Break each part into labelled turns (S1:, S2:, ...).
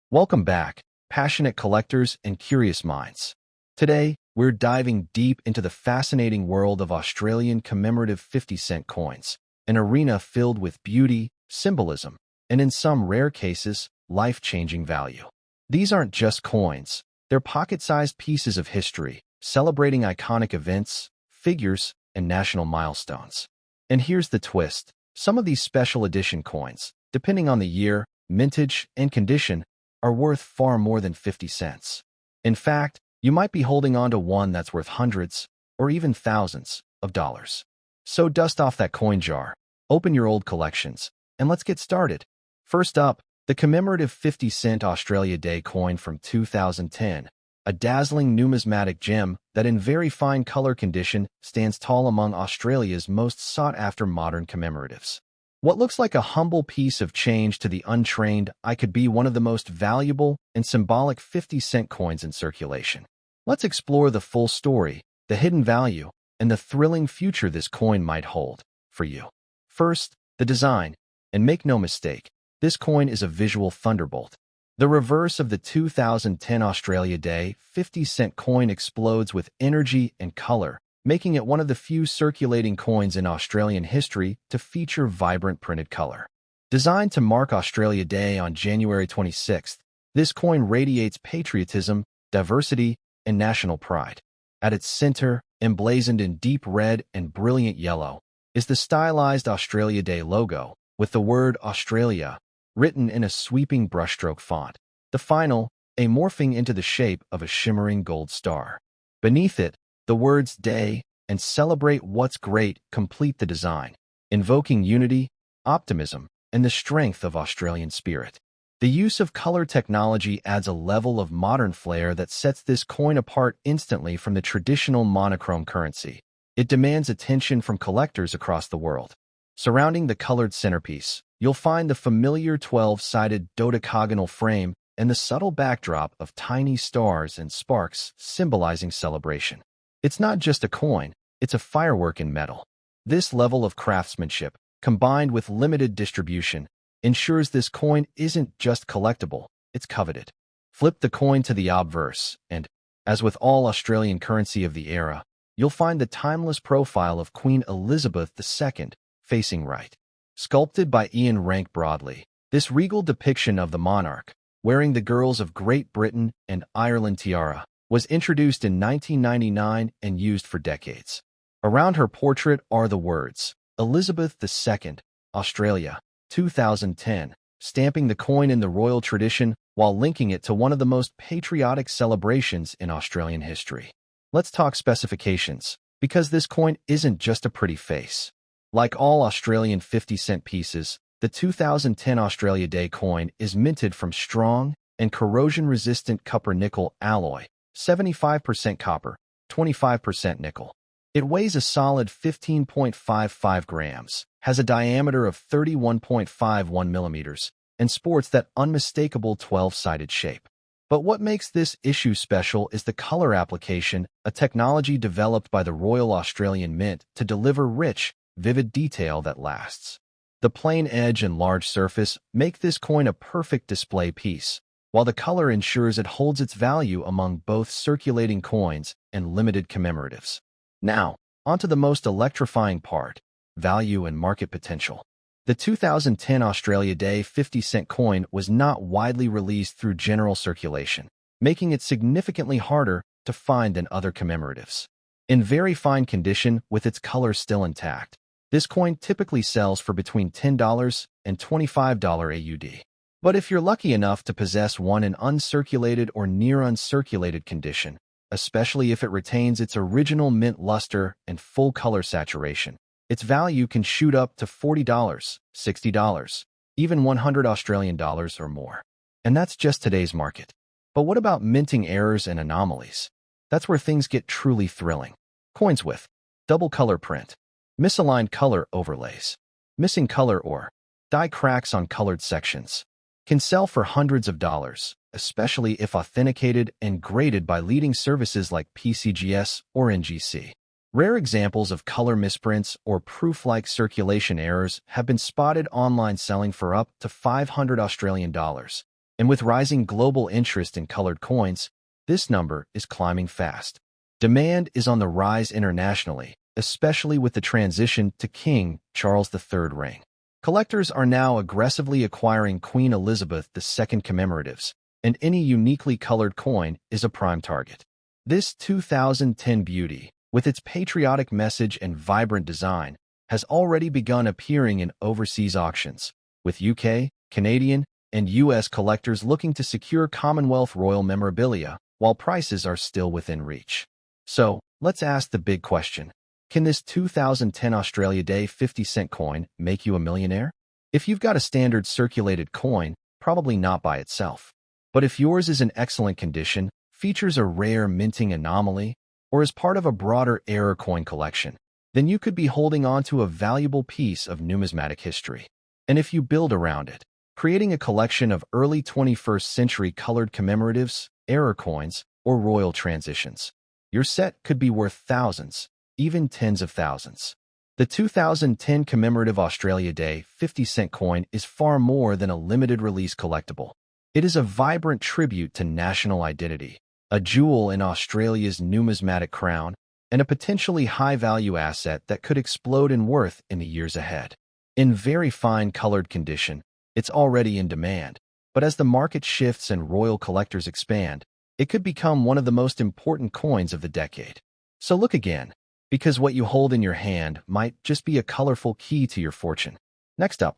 S1: Welcome back, passionate collectors and curious minds. Today, we're diving deep into the fascinating world of Australian commemorative 50-cent coins, an arena filled with beauty, symbolism, and in some rare cases, life-changing value. These aren't just coins, they're pocket-sized pieces of history, celebrating iconic events, figures, and national milestones. And here's the twist. Some of these special edition coins, depending on the year, mintage, and condition, are worth far more than 50 cents. In fact, you might be holding on to one that's worth hundreds or even thousands of dollars. So dust off that coin jar, open your old collections, and let's get started. First up, the commemorative 50-cent Australia Day coin from 2010, a dazzling numismatic gem that in very fine color condition stands tall among Australia's most sought-after modern commemoratives. What looks like a humble piece of change to the untrained eye could be one of the most valuable and symbolic 50-cent coins in circulation. Let's explore the full story, the hidden value, and the thrilling future this coin might hold for you. First, the design. And make no mistake, this coin is a visual thunderbolt. The reverse of the 2010 Australia Day 50-cent coin explodes with energy and color, making it one of the few circulating coins in Australian history to feature vibrant printed color. Designed to mark Australia Day on January 26th, this coin radiates patriotism, diversity, and national pride. At its center, emblazoned in deep red and brilliant yellow, is the stylized Australia Day logo, with the word Australia written in a sweeping brushstroke font, the final A morphing into the shape of a shimmering gold star. Beneath it, the words Day and Celebrate What's Great complete the design, invoking unity, optimism, and the strength of Australian spirit. The use of color technology adds a level of modern flair that sets this coin apart instantly from the traditional monochrome currency. It demands attention from collectors across the world. Surrounding the colored centerpiece, you'll find the familiar 12-sided dodecagonal frame and the subtle backdrop of tiny stars and sparks symbolizing celebration. It's not just a coin, it's a firework in metal. This level of craftsmanship, combined with limited distribution, ensures this coin isn't just collectible, it's coveted. Flip the coin to the obverse, and, as with all Australian currency of the era, you'll find the timeless profile of Queen Elizabeth II, facing right. Sculpted by Ian Rank Broadley, this regal depiction of the monarch, wearing the Girls of Great Britain and Ireland tiara, was introduced in 1999 and used for decades. Around her portrait are the words, Elizabeth II, Australia, 2010, stamping the coin in the royal tradition while linking it to one of the most patriotic celebrations in Australian history. Let's talk specifications, because this coin isn't just a pretty face. Like all Australian 50-cent pieces, the 2010 Australia Day coin is minted from strong and corrosion-resistant copper-nickel alloy, 75% copper, 25% nickel. It weighs a solid 15.55 grams, has a diameter of 31.51 millimeters, and sports that unmistakable 12-sided shape. But what makes this issue special is the color application, a technology developed by the Royal Australian Mint to deliver rich, vivid detail that lasts. The plain edge and large surface make this coin a perfect display piece, while the color ensures it holds its value among both circulating coins and limited commemoratives. Now, onto the most electrifying part, value and market potential. The 2010 Australia Day 50-cent coin was not widely released through general circulation, making it significantly harder to find than other commemoratives. In very fine condition with its color still intact, this coin typically sells for between $10 and $25 AUD. But if you're lucky enough to possess one in uncirculated or near uncirculated condition, especially if it retains its original mint luster and full color saturation, its value can shoot up to $40, $60, even $100 or more. And that's just today's market. But what about minting errors and anomalies? That's where things get truly thrilling. Coins with double color print, misaligned color overlays, missing color or die cracks on colored sections can sell for hundreds of dollars, especially if authenticated and graded by leading services like PCGS or NGC. Rare examples of color misprints or proof-like circulation errors have been spotted online selling for up to $500 Australian dollars, And with rising global interest in colored coins, this number is climbing fast. Demand is on the rise internationally, especially with the transition to King Charles III reign. Collectors are now aggressively acquiring Queen Elizabeth II commemoratives, and any uniquely colored coin is a prime target. This 2010 beauty, with its patriotic message and vibrant design, has already begun appearing in overseas auctions, with UK, Canadian, and US collectors looking to secure Commonwealth royal memorabilia while prices are still within reach. So, let's ask the big question. Can this 2010 Australia Day 50-cent coin make you a millionaire? If you've got a standard circulated coin, probably not by itself. But if yours is in excellent condition, features a rare minting anomaly, or is part of a broader error coin collection, then you could be holding on to a valuable piece of numismatic history. And if you build around it, creating a collection of early 21st century colored commemoratives, error coins, or royal transitions, your set could be worth thousands, even tens of thousands. The 2010 commemorative Australia Day 50-cent coin is far more than a limited release collectible. It is a vibrant tribute to national identity, a jewel in Australia's numismatic crown, and a potentially high-value asset that could explode in worth in the years ahead. In very fine colored condition, it's already in demand, but as the market shifts and royal collectors expand, it could become one of the most important coins of the decade. So look again, because what you hold in your hand might just be a colorful key to your fortune. Next up,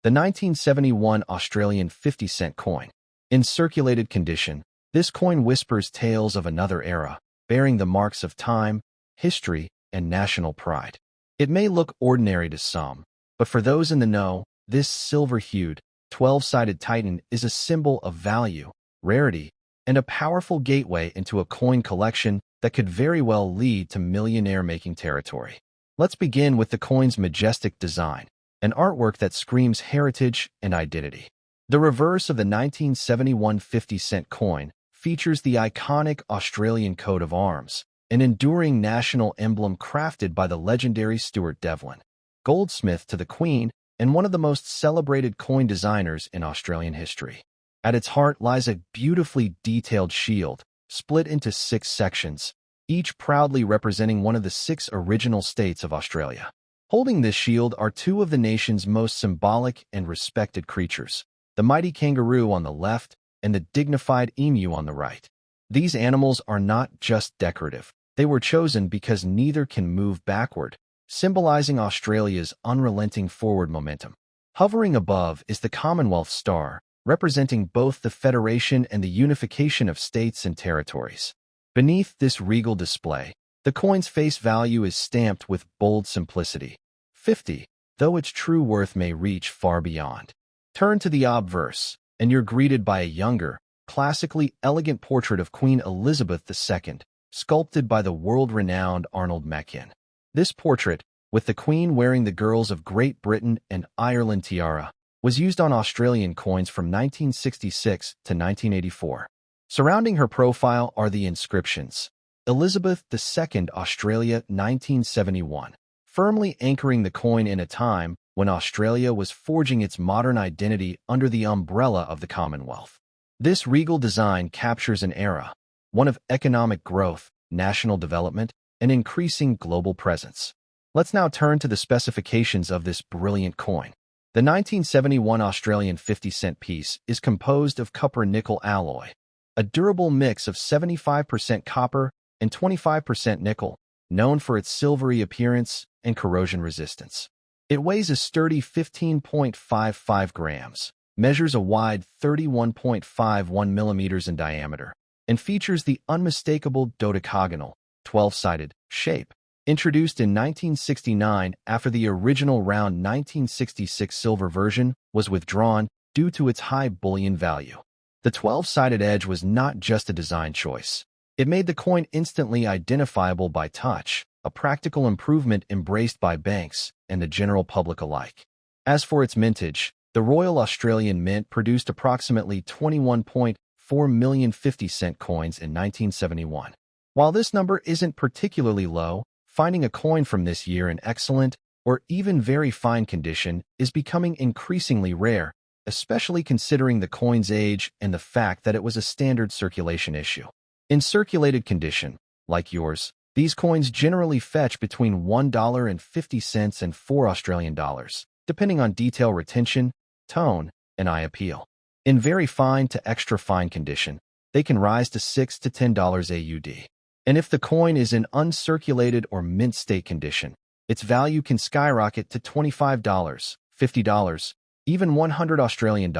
S1: the 1971 Australian 50-cent coin. In circulated condition, this coin whispers tales of another era, bearing the marks of time, history, and national pride. It may look ordinary to some, but for those in the know, this silver-hued, 12-sided titan is a symbol of value, rarity, and a powerful gateway into a coin collection that could very well lead to millionaire-making territory. Let's begin with the coin's majestic design, an artwork that screams heritage and identity. The reverse of the 1971 50-cent coin features the iconic Australian coat of arms, an enduring national emblem crafted by the legendary Stuart Devlin, goldsmith to the Queen and one of the most celebrated coin designers in Australian history. At its heart lies a beautifully detailed shield, split into 6 sections, each proudly representing one of the 6 original states of Australia. Holding this shield are 2 of the nation's most symbolic and respected creatures, the mighty kangaroo on the left and the dignified emu on the right. These animals are not just decorative. They were chosen because neither can move backward, symbolizing Australia's unrelenting forward momentum. Hovering above is the Commonwealth Star, representing both the federation and the unification of states and territories. Beneath this regal display, the coin's face value is stamped with bold simplicity, 50, though its true worth may reach far beyond. Turn to the obverse, and you're greeted by a younger, classically elegant portrait of Queen Elizabeth II, sculpted by the world-renowned Arnold Machin. This portrait, with the Queen wearing the Girls of Great Britain and Ireland tiara, was used on Australian coins from 1966 to 1984. Surrounding her profile are the inscriptions, Elizabeth II Australia 1971, firmly anchoring the coin in a time when Australia was forging its modern identity under the umbrella of the Commonwealth. This regal design captures an era, one of economic growth, national development, and increasing global presence. Let's now turn to the specifications of this brilliant coin. The 1971 Australian 50-cent piece is composed of copper-nickel alloy, a durable mix of 75% copper and 25% nickel, known for its silvery appearance and corrosion resistance. It weighs a sturdy 15.55 grams, measures a wide 31.51 millimeters in diameter, and features the unmistakable dodecagonal, 12-sided shape, introduced in 1969 after the original round 1966 silver version was withdrawn due to its high bullion value. The 12-sided edge was not just a design choice. It made the coin instantly identifiable by touch, a practical improvement embraced by banks and the general public alike. As for its mintage, the Royal Australian Mint produced approximately 21.4 million 50-cent coins in 1971. While this number isn't particularly low, finding a coin from this year in excellent or even very fine condition is becoming increasingly rare, especially considering the coin's age and the fact that it was a standard circulation issue. In circulated condition, like yours, these coins generally fetch between $1.50 and $4 Australian, depending on detail retention, tone, and eye appeal. In very fine to extra fine condition, they can rise to $6 to $10 AUD. And if the coin is in uncirculated or mint state condition, its value can skyrocket to $25, $50, even $100 Australian,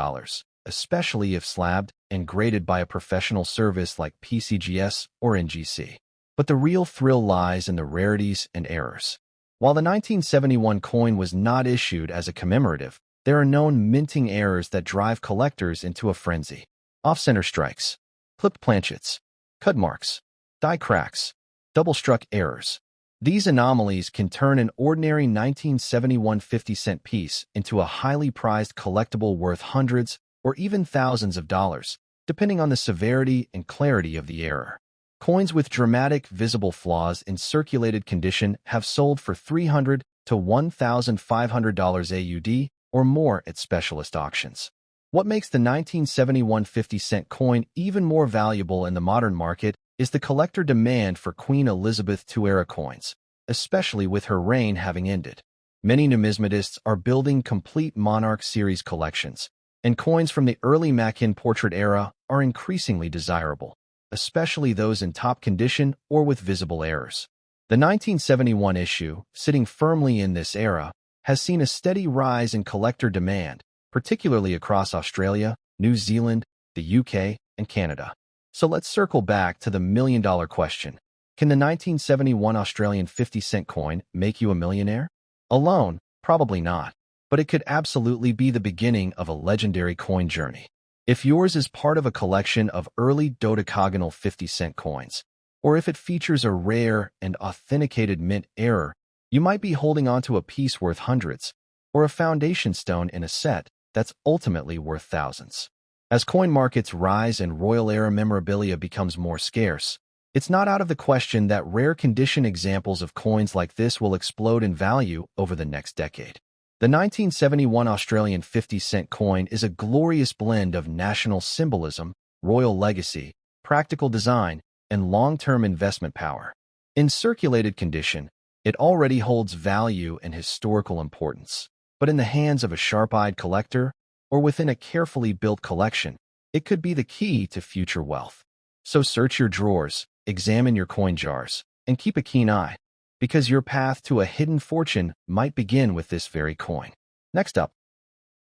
S1: especially if slabbed and graded by a professional service like PCGS or NGC. But the real thrill lies in the rarities and errors. While the 1971 coin was not issued as a commemorative, there are known minting errors that drive collectors into a frenzy. Off-center strikes, clipped planchets, cut marks, die cracks, double-struck errors. These anomalies can turn an ordinary 1971 50-cent piece into a highly prized collectible worth hundreds or even thousands of dollars, depending on the severity and clarity of the error. Coins with dramatic, visible flaws in circulated condition have sold for $300 to $1,500 AUD or more at specialist auctions. What makes the 1971 50-cent coin even more valuable in the modern market is the collector demand for Queen Elizabeth II-era coins, especially with her reign having ended. Many numismatists are building complete Monarch series collections, and coins from the early Mackin portrait era are increasingly desirable, especially those in top condition or with visible errors. The 1971 issue, sitting firmly in this era, has seen a steady rise in collector demand, particularly across Australia, New Zealand, the UK, and Canada. So let's circle back to the million-dollar question. Can the 1971 Australian 50-cent coin make you a millionaire? Alone, probably not, but it could absolutely be the beginning of a legendary coin journey. If yours is part of a collection of early dodecagonal 50-cent coins, or if it features a rare and authenticated mint error, you might be holding onto a piece worth hundreds, or a foundation stone in a set that's ultimately worth thousands. As coin markets rise and royal-era memorabilia becomes more scarce, it's not out of the question that rare condition examples of coins like this will explode in value over the next decade. The 1971 Australian 50-cent coin is a glorious blend of national symbolism, royal legacy, practical design, and long-term investment power. In circulated condition, it already holds value and historical importance, but in the hands of a sharp-eyed collector, or within a carefully built collection, it could be the key to future wealth. So search your drawers, examine your coin jars, and keep a keen eye, because your path to a hidden fortune might begin with this very coin. Next up,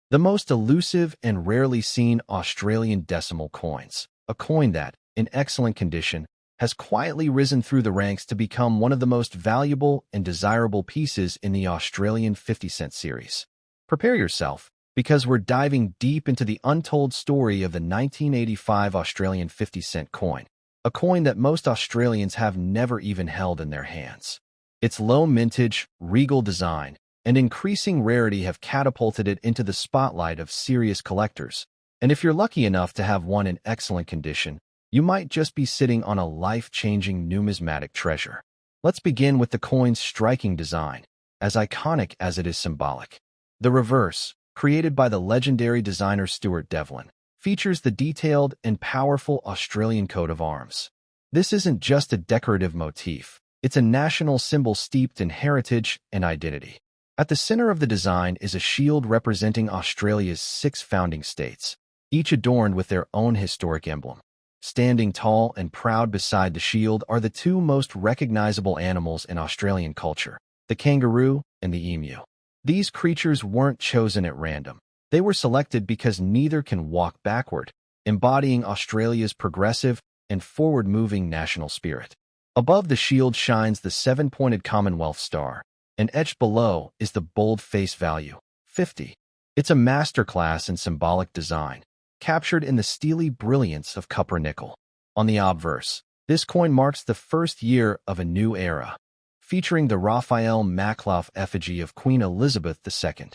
S1: the most elusive and rarely seen Australian decimal coins, a coin that, in excellent condition, has quietly risen through the ranks to become one of the most valuable and desirable pieces in the Australian 50-cent series. Prepare yourself, because we're diving deep into the untold story of the 1985 Australian 50-cent coin, a coin that most Australians have never even held in their hands. Its low mintage, regal design, and increasing rarity have catapulted it into the spotlight of serious collectors, and if you're lucky enough to have one in excellent condition, you might just be sitting on a life-changing numismatic treasure. Let's begin with the coin's striking design, as iconic as it is symbolic. The reverse, created by the legendary designer Stuart Devlin, features the detailed and powerful Australian coat of arms. This isn't just a decorative motif, it's a national symbol steeped in heritage and identity. At the center of the design is a shield representing Australia's 6 founding states, each adorned with their own historic emblem. Standing tall and proud beside the shield are the 2 most recognizable animals in Australian culture, the kangaroo and the emu. These creatures weren't chosen at random. They were selected because neither can walk backward, embodying Australia's progressive and forward-moving national spirit. Above the shield shines the 7-pointed Commonwealth star, and etched below is the bold face value, 50. It's a masterclass in symbolic design, captured in the steely brilliance of copper nickel. On the obverse, this coin marks the first year of a new era, featuring the Raphael Makhlouf effigy of Queen Elizabeth II.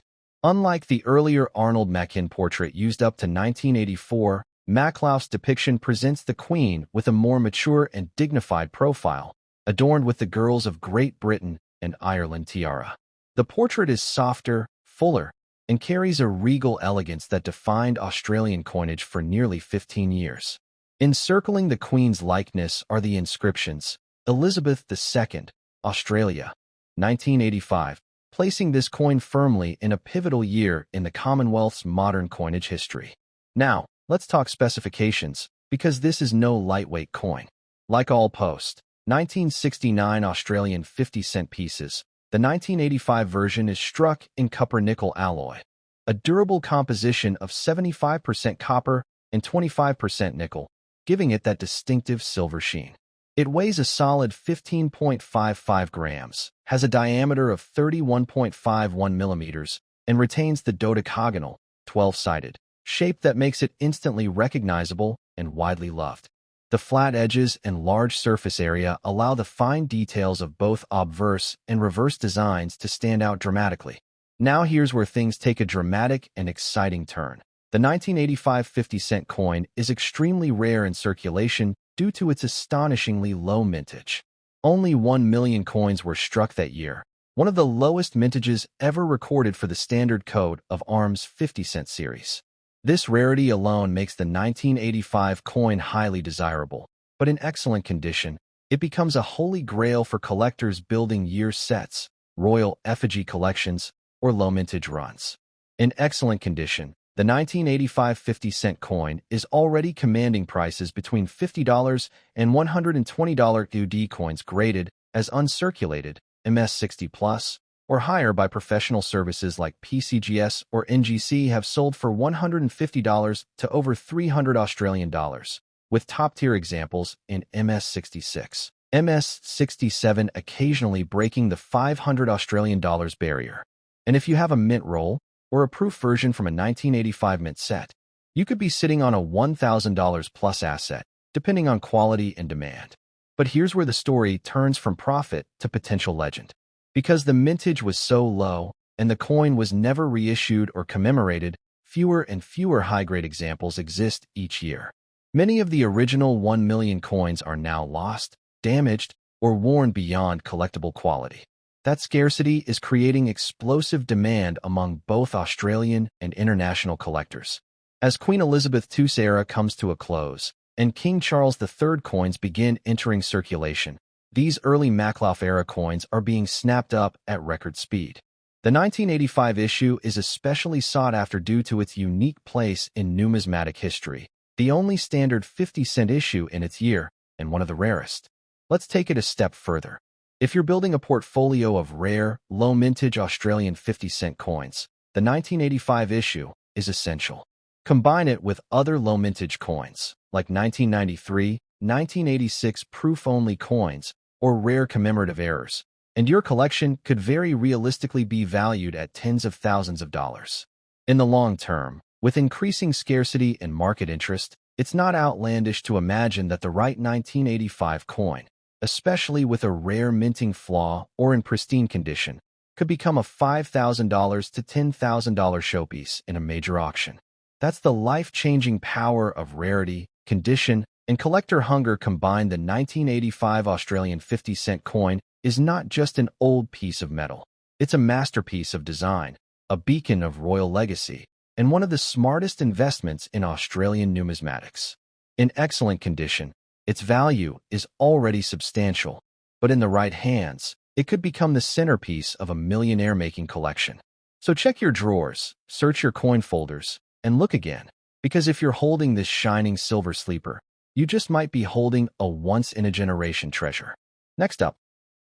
S1: Unlike the earlier Arnold Mackin portrait used up to 1984, Makhlouf's depiction presents the Queen with a more mature and dignified profile, adorned with the girls of Great Britain and Ireland tiara. The portrait is softer, fuller, and carries a regal elegance that defined Australian coinage for nearly 15 years. Encircling the Queen's likeness are the inscriptions, Elizabeth II, Australia, 1985, placing this coin firmly in a pivotal year in the Commonwealth's modern coinage history. Now, let's talk specifications, because this is no lightweight coin. Like all post 1969 Australian 50-cent pieces, the 1985 version is struck in copper-nickel alloy, a durable composition of 75% copper and 25% nickel, giving it that distinctive silver sheen. It weighs a solid 15.55 grams, has a diameter of 31.51 millimeters, and retains the dodecagonal, 12-sided, shape that makes it instantly recognizable and widely loved. The flat edges and large surface area allow the fine details of both obverse and reverse designs to stand out dramatically. Now here's where things take a dramatic and exciting turn. The 1985 50-cent coin is extremely rare in circulation due to its astonishingly low mintage. Only 1 million coins were struck that year, one of the lowest mintages ever recorded for the standard code of arms 50-cent series. This rarity alone makes the 1985 coin highly desirable, but in excellent condition, it becomes a holy grail for collectors building year sets, royal effigy collections, or low mintage runs. In excellent condition, the 1985 50-cent coin is already commanding prices between $50 and $120 UD coins graded as uncirculated, MS60+, or higher by professional services like PCGS or NGC have sold for $150 to over $300 Australian dollars, with top-tier examples in MS66, MS67 occasionally breaking the $500 Australian dollars barrier. And if you have a mint roll, or a proof version from a 1985 mint set, you could be sitting on a $1,000 plus asset, depending on quality and demand. But here's where the story turns from prophet to potential legend. Because the mintage was so low, and the coin was never reissued or commemorated, fewer and fewer high-grade examples exist each year. Many of the original 1 million coins are now lost, damaged, or worn beyond collectible quality. That scarcity is creating explosive demand among both Australian and international collectors. As Queen Elizabeth II's era comes to a close, and King Charles III coins begin entering circulation, these early Maklauf-era coins are being snapped up at record speed. The 1985 issue is especially sought after due to its unique place in numismatic history, the only standard 50-cent issue in its year, and one of the rarest. Let's take it a step further. If you're building a portfolio of rare, low-mintage Australian 50-cent coins, the 1985 issue is essential. Combine it with other low-mintage coins, like 1993, 1986 proof-only coins, or rare commemorative errors, and your collection could very realistically be valued at tens of thousands of dollars. In the long term, with increasing scarcity and market interest, it's not outlandish to imagine that the right 1985 coin, especially with a rare minting flaw or in pristine condition, could become a $5,000 to $10,000 showpiece in a major auction. That's the life-changing power of rarity, condition, and collector hunger combined. The 1985 Australian 50-cent coin is not just an old piece of metal. It's a masterpiece of design, a beacon of royal legacy, and one of the smartest investments in Australian numismatics. In excellent condition, its value is already substantial, but in the right hands, it could become the centerpiece of a millionaire-making collection. So check your drawers, search your coin folders, and look again, because if you're holding this shining silver sleeper, you just might be holding a once-in-a-generation treasure. Next up,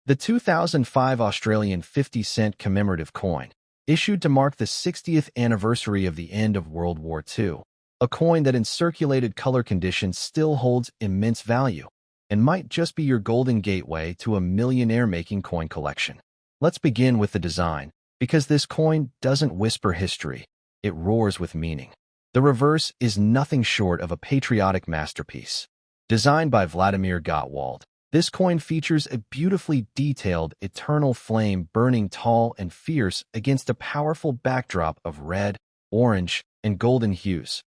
S1: the 2005 Australian 50-cent commemorative coin, issued to mark the 60th anniversary of the end of World War II. A coin that in circulated color conditions still holds immense value and might just be your golden gateway to a millionaire-making coin collection. Let's begin with the design, because this coin doesn't whisper history, it roars with meaning. The reverse is nothing short of a patriotic masterpiece. Designed by Vladimir Gottwald, this coin features a beautifully detailed eternal flame burning tall and fierce against a powerful backdrop of red, orange, and golden hues.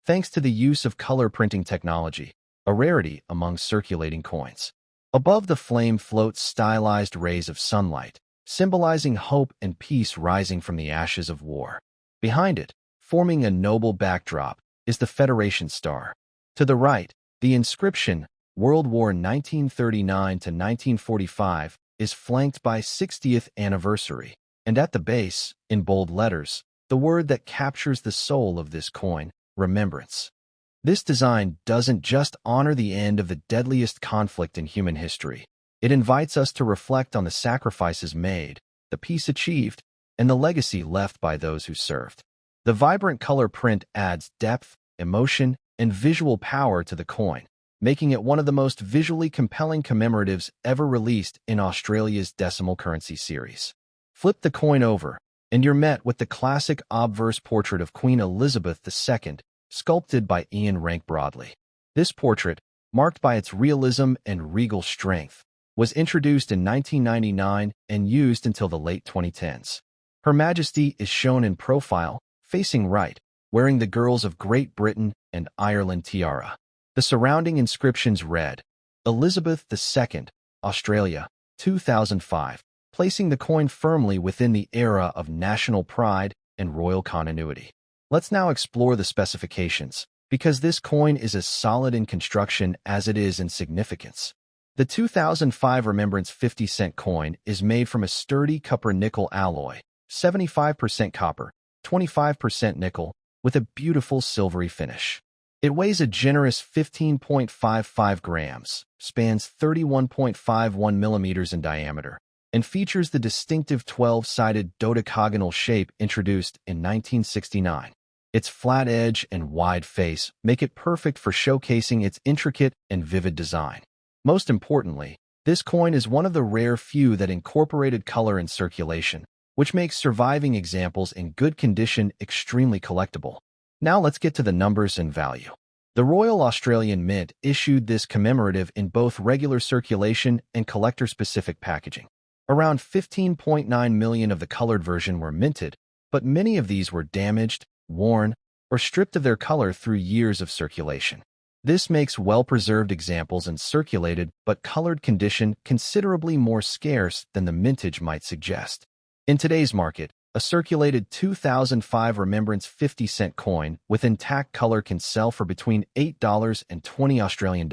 S1: Thanks to the use of color printing technology, a rarity among circulating coins. Above the flame float stylized rays of sunlight, symbolizing hope and peace rising from the ashes of war. Behind it, forming a noble backdrop, is the Federation Star. To the right, the inscription, World War 1939 to 1945, is flanked by 60th anniversary, and at the base, in bold letters, the word that captures the soul of this coin, Remembrance. This design doesn't just honor the end of the deadliest conflict in human history. It invites us to reflect on the sacrifices made, the peace achieved, and the legacy left by those who served. The vibrant color print adds depth, emotion, and visual power to the coin, making it one of the most visually compelling commemoratives ever released in Australia's decimal currency series. Flip the coin over, and you're met with the classic obverse portrait of Queen Elizabeth II, sculpted by Ian Rank Broadley. This portrait, marked by its realism and regal strength, was introduced in 1999 and used until the late 2010s. Her Majesty is shown in profile, facing right, wearing the Girls of Great Britain and Ireland tiara. The surrounding inscriptions read, Elizabeth II, Australia, 2005, placing the coin firmly within the era of national pride and royal continuity. Let's now explore the specifications, because this coin is as solid in construction as it is in significance. The 2005 Remembrance 50-cent coin is made from a sturdy copper-nickel alloy, 75% copper, 25% nickel, with a beautiful silvery finish. It weighs a generous 15.55 grams, spans 31.51 millimeters in diameter, and features the distinctive 12-sided dodecagonal shape introduced in 1969. Its flat edge and wide face make it perfect for showcasing its intricate and vivid design. Most importantly, this coin is one of the rare few that incorporated color in circulation, which makes surviving examples in good condition extremely collectible. Now let's get to the numbers and value. The Royal Australian Mint issued this commemorative in both regular circulation and collector-specific packaging. Around 15.9 million of the colored version were minted, but many of these were damaged, worn, or stripped of their color through years of circulation. This makes well-preserved examples in circulated but colored condition considerably more scarce than the mintage might suggest. In today's market, a circulated 2005 Remembrance 50-cent coin with intact color can sell for between $8 and $20 Australian,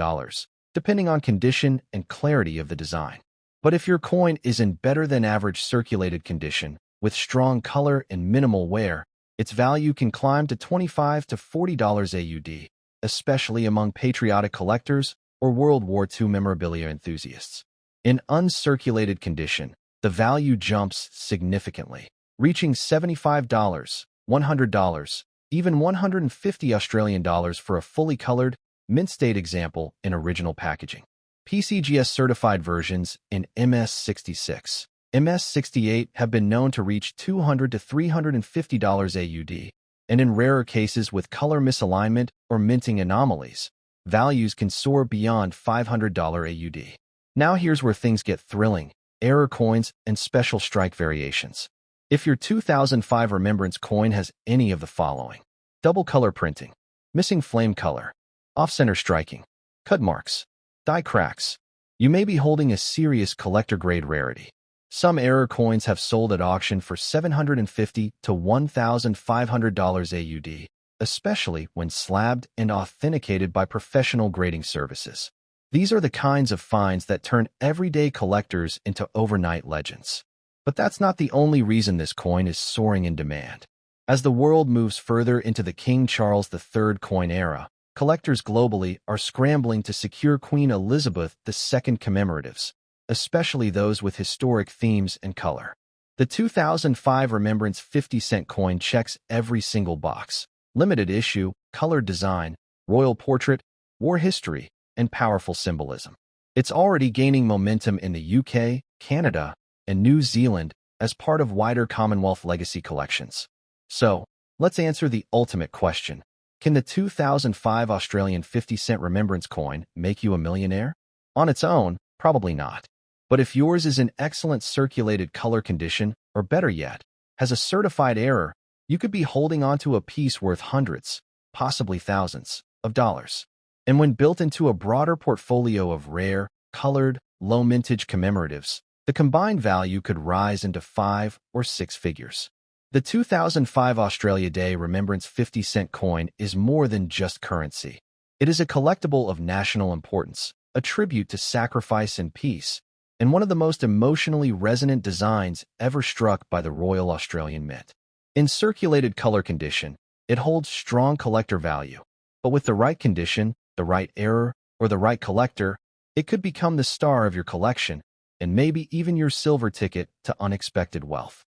S1: depending on condition and clarity of the design. But if your coin is in better than average circulated condition, with strong color and minimal wear, its value can climb to $25 to $40 AUD, especially among patriotic collectors or World War II memorabilia enthusiasts. In uncirculated condition, the value jumps significantly, reaching $75, $100, even $150 Australian for a fully colored, mint-state example in original packaging. PCGS certified versions in MS66, MS68 have been known to reach $200 to $350 AUD, and in rarer cases with color misalignment or minting anomalies, values can soar beyond $500 AUD. Now here's where things get thrilling: error coins and special strike variations. If your 2005 Remembrance coin has any of the following: double color printing, missing flame color, off-center striking, cut marks, die cracks, you may be holding a serious collector-grade rarity. Some error coins have sold at auction for $750 to $1,500 AUD, especially when slabbed and authenticated by professional grading services. These are the kinds of finds that turn everyday collectors into overnight legends. But that's not the only reason this coin is soaring in demand. As the world moves further into the King Charles III coin era, collectors globally are scrambling to secure Queen Elizabeth II commemoratives, especially those with historic themes and color. The 2005 Remembrance 50-cent coin checks every single box: limited issue, colored design, royal portrait, war history, and powerful symbolism. It's already gaining momentum in the UK, Canada, and New Zealand as part of wider Commonwealth legacy collections. So, let's answer the ultimate question. Can the 2005 Australian 50-cent Remembrance coin make you a millionaire? On its own, probably not. But if yours is in excellent circulated color condition, or better yet, has a certified error, you could be holding onto a piece worth hundreds, possibly thousands, of dollars. And when built into a broader portfolio of rare, colored, low-mintage commemoratives, the combined value could rise into 5 or 6 figures. The 2005 Australia Day Remembrance 50-cent coin is more than just currency. It is a collectible of national importance, a tribute to sacrifice and peace, and one of the most emotionally resonant designs ever struck by the Royal Australian Mint. In circulated color condition, it holds strong collector value, but with the right condition, the right era, or the right collector, it could become the star of your collection and maybe even your silver ticket to unexpected wealth.